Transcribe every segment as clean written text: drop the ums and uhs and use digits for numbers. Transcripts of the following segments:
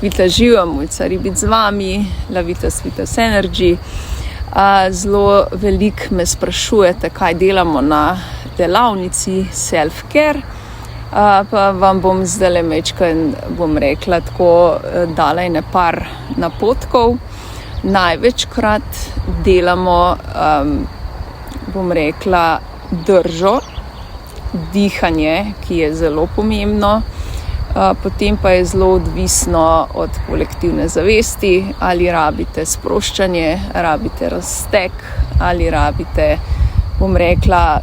Vita živa, Mojca Ribic z vami, Lavitas Vitas Energy. Zelo veliko me sprašujete, kaj delamo na delavnici Self-Care. Pa vam bom zdaj tako dala ene par napotkov. Največkrat delamo, držo, dihanje, ki je zelo pomembno. Potem pa je zelo odvisno od kolektivne zavesti, ali rabite sproščanje, rabite razteg, ali rabite,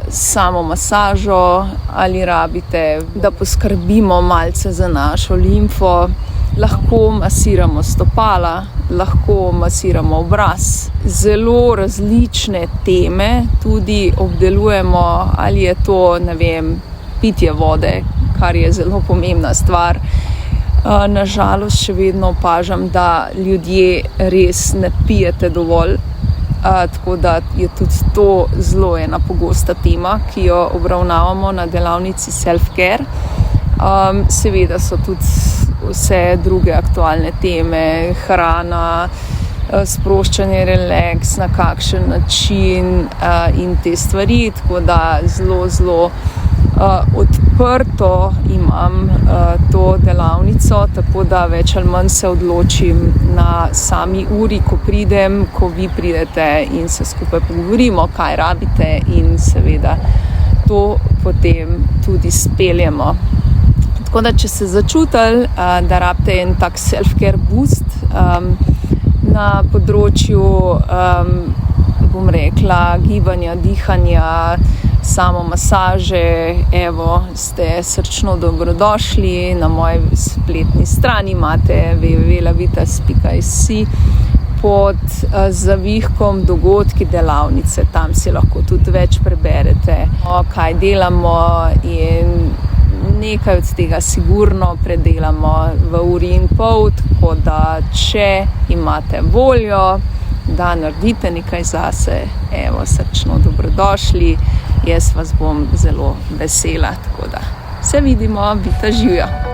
samo masažo, ali rabite, da poskrbimo malce za našo limfo. Lahko masiramo stopala, lahko masiramo obraz. Zelo različne teme tudi obdelujemo, ali je to, pitje vode, kar je zelo pomembna stvar. Nažalost še vedno opažam, da ljudje res ne pijete dovolj, tako da je tudi to zelo ena pogosta tema, ki jo obravnavamo na delavnici Self-Care. Seveda so tudi vse druge aktualne teme, hrana, sproščanje, relaks, na kakšen način in te stvari, tako da zelo odprto imam to delavnico, tako da več ali manj se odločim na sami uri, ko pridem, ko vi pridete in se skupaj pogovorimo, kaj rabite in seveda to potem tudi speljemo. Tako da, če ste začutili, da rabite en tak self-care boost na področju, gibanja, dihanja, samo masaže, ste srčno dobrodošli. Na moji spletni strani imate www.lavitas.si pod zavihkom dogodki delavnice. Tam si lahko tudi več preberete, kaj delamo, in nekaj od tega sigurno predelamo v uri in pol, tako da če imate voljo, da naredite nekaj zase, srčno dobrodošli. Jaz vas bom zelo vesela, tako da se vidimo, Vita živja.